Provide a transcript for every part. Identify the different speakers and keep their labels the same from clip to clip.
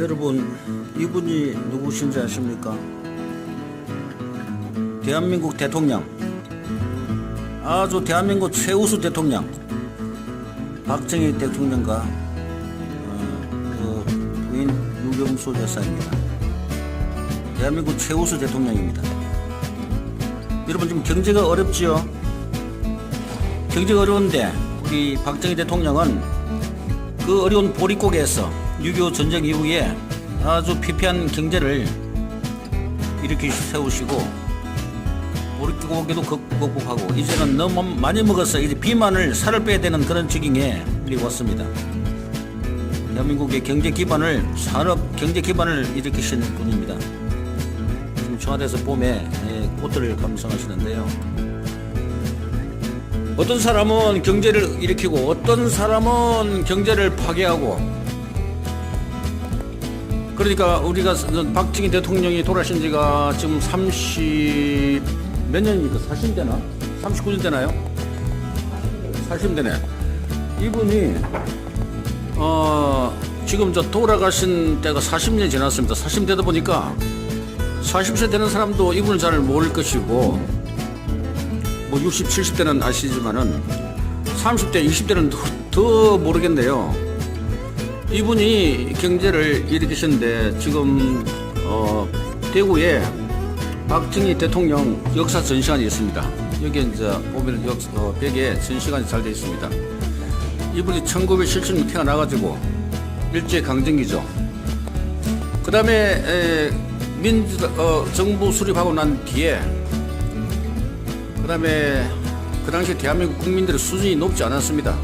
Speaker 1: 여러분, 이분이 누구신지 아십니까? 대한민국 대통령, 아주 대한민국 최우수 대통령 박정희 대통령과 그 부인 유경수 여사입니다. 대한민국 최우수 대통령입니다. 여러분, 지금 경제가 어렵지요? 경제가 어려운데 우리 박정희 대통령은 그 어려운 보릿고개에서 6.25 전쟁 이후에 아주 피폐한 경제를 이렇게 세우시고 보릿고개도 극복하고 이제는 너무 많이 먹어서 이제 비만을 살을 빼야 되는 그런 지경에 우리 왔습니다. 대한민국의 경제 기반을 산업 경제 기반을 일으키신 분입니다. 지금 청와대에서 봄에 꽃들을 감상하시는데요. 어떤 사람은 경제를 일으키고 어떤 사람은 경제를 파괴하고, 그러니까 우리가 박정희 대통령이 돌아가신 지가 지금 30 몇 년입니까? 40 되나? 39년 되나요? 40 되네. 이분이 지금 저 돌아가신 때가 40년이 지났습니다. 40 되다 보니까 40세 되는 사람도 이분을 잘 모를 것이고, 뭐 60, 70대는 아시지만은 30대, 20대는 더 모르겠네요. 이분이 경제를 일으키셨는데 지금 대구에 박정희 대통령 역사 전시관이 있습니다. 여기 이제 보면 벽에 전시관이 잘 되어 있습니다. 이분이 1970년 태어나가지고 일제강점기죠. 그 다음에 정부 수립하고 난 뒤에, 그 다음에 그 당시 대한민국 국민들의 수준이 높지 않았습니다.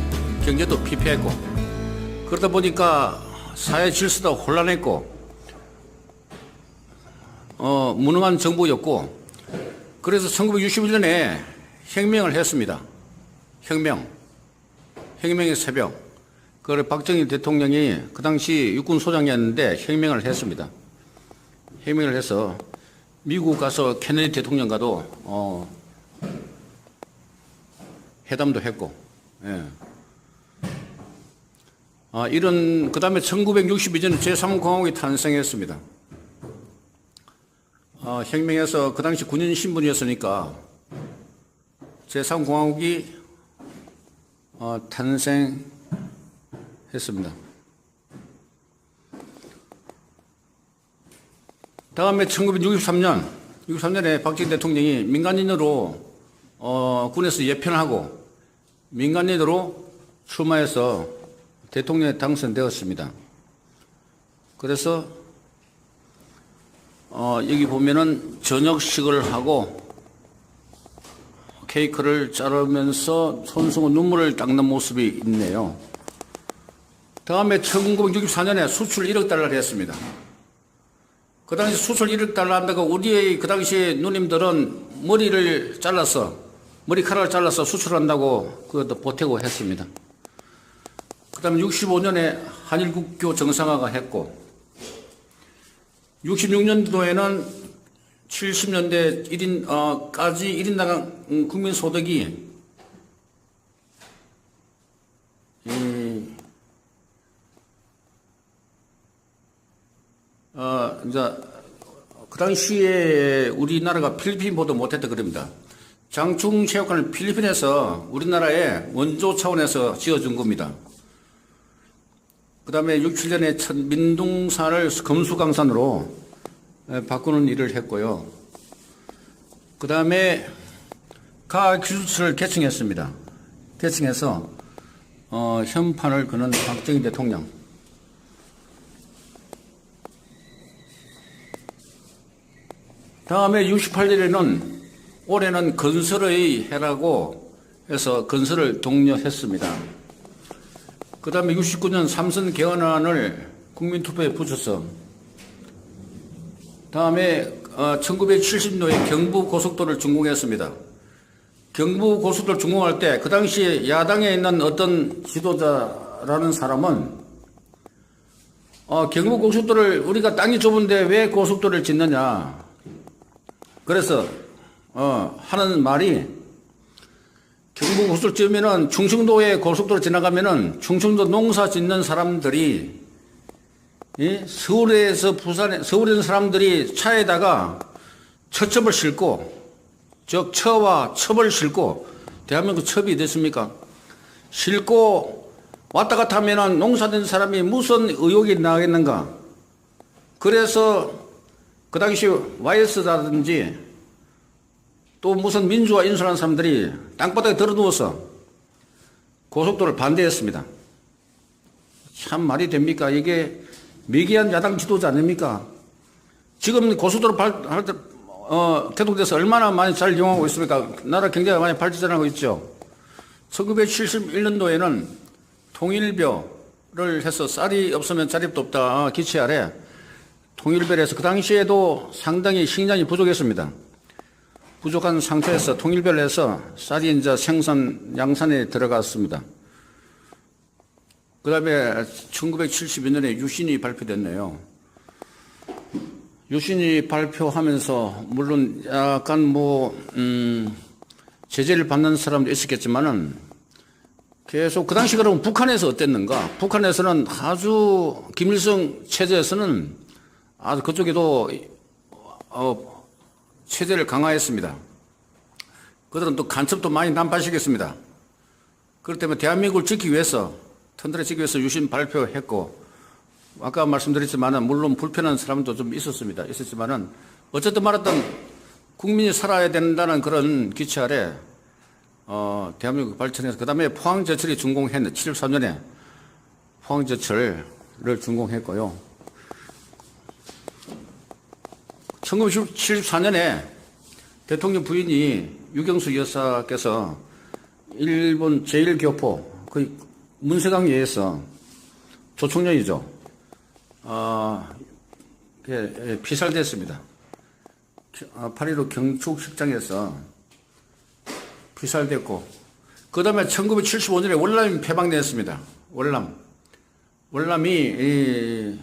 Speaker 1: 경제도 피폐했고, 그러다 보니까 사회 질서도 혼란했고, 무능한 정부였고, 그래서 1961년에 혁명을 했습니다. 혁명의 새벽. 그걸 박정희 대통령이 그 당시 육군소장이었는데 혁명을 했습니다. 혁명을 해서 미국 가서 케네디 대통령과도 회담도 했고, 예. 그 다음에 1962년에 제3공화국이 탄생했습니다. 혁명에서 그 당시 군인 신분이었으니까 제3공화국이 탄생했습니다. 다음에 1963년에 박정희 대통령이 민간인으로 군에서 예편하고 민간인으로 출마해서 대통령에 당선되었습니다. 그래서 여기 보면은 저녁식을 하고 케이크를 자르면서 손수건 눈물을 닦는 모습이 있네요. 다음에 1964년에 수출 1억 달러를 했습니다. 그 당시 수출 1억 달러 한다고 우리의 그 당시 누님들은 머리카락을 잘라서 수출한다고 그것도 보태고 했습니다. 그 다음에 65년에 한일국교 정상화가 했고, 66년도에는 70년대 까지 1인당 국민소득이 이제 그 당시에 우리나라가 필리핀보다 못했다 그럽니다. 장충체육관을 필리핀에서 우리나라에 원조 차원에서 지어준 겁니다. 그 다음에 67년에 첫 민둥산을 금수강산으로 바꾸는 일을 했고요. 그 다음에 가기술처를 개칭했습니다. 개칭해서 현판을 그는 박정희 대통령. 다음에 68년에는 올해는 건설의 해라고 해서 건설을 독려했습니다. 그 다음에 69년 삼선 개헌안을 국민투표에 붙여서, 다음에 1970년도에 경부고속도로를 준공했습니다. 경부고속도로를 준공할 때 그 당시에 야당에 있는 어떤 지도자라는 사람은 경부고속도로를 우리가 땅이 좁은데 왜 고속도로를 짓느냐, 그래서 하는 말이, 경부고속도로 지으면은 충청도에 고속도로 지나가면은 충청도 농사 짓는 사람들이 서울에서 서울에 있는 사람들이 차에다가 처첩을 싣고, 즉, 처와 첩을 싣고, 대한민국 첩이 됐습니까? 싣고 왔다 갔다 하면은 농사된 사람이 무슨 의혹이 나겠는가? 그래서 그 당시 YS라든지 또 무슨 민주화 인수하는 사람들이 땅바닥에 들어 누워서 고속도로를 반대했습니다. 참 말이 됩니까? 이게 미개한 야당 지도자 아닙니까? 지금 고속도로 개통돼서 얼마나 많이 잘 이용하고 있습니까? 나라 경제가 많이 발전하고 있죠. 1971년도에는 통일벼를 해서 쌀이 없으면 자립도 없다 기치 아래 통일벼를 해서 그 당시에도 상당히 식량이 부족했습니다. 부족한 상태에서 통일벼를 해서 쌀이 이제 양산에 들어갔습니다. 그 다음에 1972년에 유신이 발표됐네요. 유신이 발표하면서 물론 약간 제재를 받는 사람도 있었겠지만은 계속 그 당시 그러면 북한에서 어땠는가? 북한에서는 아주 김일성 체제에서는 아주 그쪽에도 체제를 강화했습니다. 그들은 또 간첩도 많이 난파시켰습니다. 그렇기 때문에 대한민국을 지키기 위해서 튼튼히 지키기 위해서 유신 발표했고 아까 말씀드렸지만은 물론 불편한 사람도 좀 있었지만은 어쨌든 말했던 국민이 살아야 된다는 그런 기치 아래 대한민국 발전해서 그 다음에 포항제철이 준공했는데 73년에 포항제철을 준공했고요. 1974년에 대통령 부인이 유경수 여사께서 일본 제1교포 그 문세강예에서 조총련이죠. 피살됐습니다. 8.15 경축식장에서 피살됐고 그 다음에 1975년에 월남이 폐방됐습니다. 월남이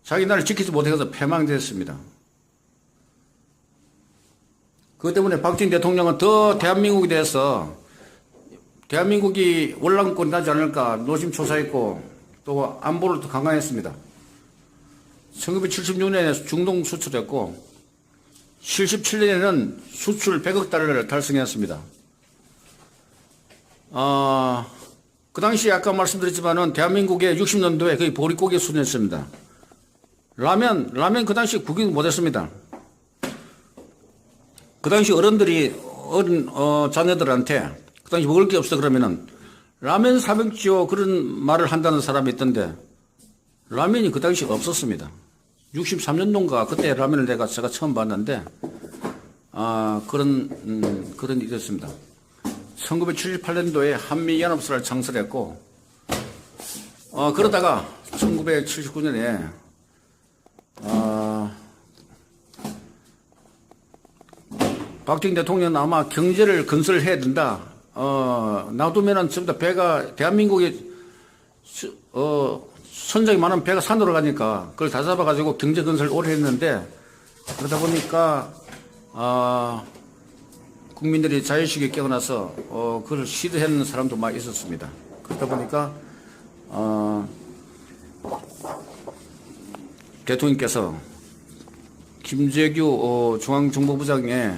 Speaker 1: 자기 나라를 지키지 못해서 폐망됐습니다. 그것 때문에 박정희 대통령은 더 대한민국에 대해서 대한민국이 월남권이 나지 않을까 노심초사했고 또 안보를 더 강화했습니다. 1976년에 중동 수출했고 77년에는 수출 100억 달러를 달성했습니다. 그 당시 아까 말씀드렸지만은 대한민국의 60년도에 거의 보릿고개 수준이었습니다. 라면 그 당시 구경 못했습니다. 그 당시 어른들이 자녀들한테 그 당시 먹을 게 없어 그러면은 라면 사먹지요 그런 말을 한다는 사람이 있던데 라면이 그 당시 없었습니다. 63년도인가 그때 라면을 제가 처음 봤는데 그런 일이었습니다. 1978년도에 한미연합사를 창설했고 그러다가 1979년에 박정희 대통령은 아마 경제를 건설해야 된다. 놔두면은 전부 다 배가 대한민국이 선장이 많은 배가 산으로 가니까 그걸 다 잡아가지고 경제 건설을 오래 했는데 그러다 보니까 국민들이 자유의식에 깨어나서 그걸 싫어하는 사람도 많이 있었습니다. 그러다 보니까 대통령께서 김재규 중앙정보부장에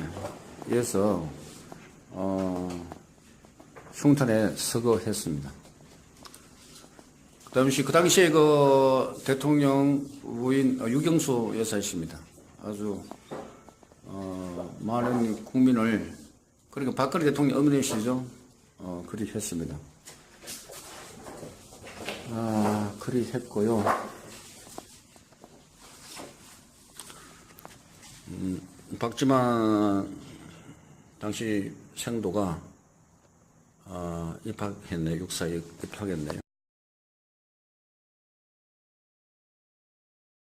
Speaker 1: 의해서 흉탄에 서거했습니다. 그 당시에 그 대통령 부인 유경수 여사이십니다. 아주 많은 국민을 그러니까 박근혜 대통령 어머니시죠. 그리 했습니다. 그리 했고요. 박지만 당시 생도가 입학했네, 육사에 입학했네요.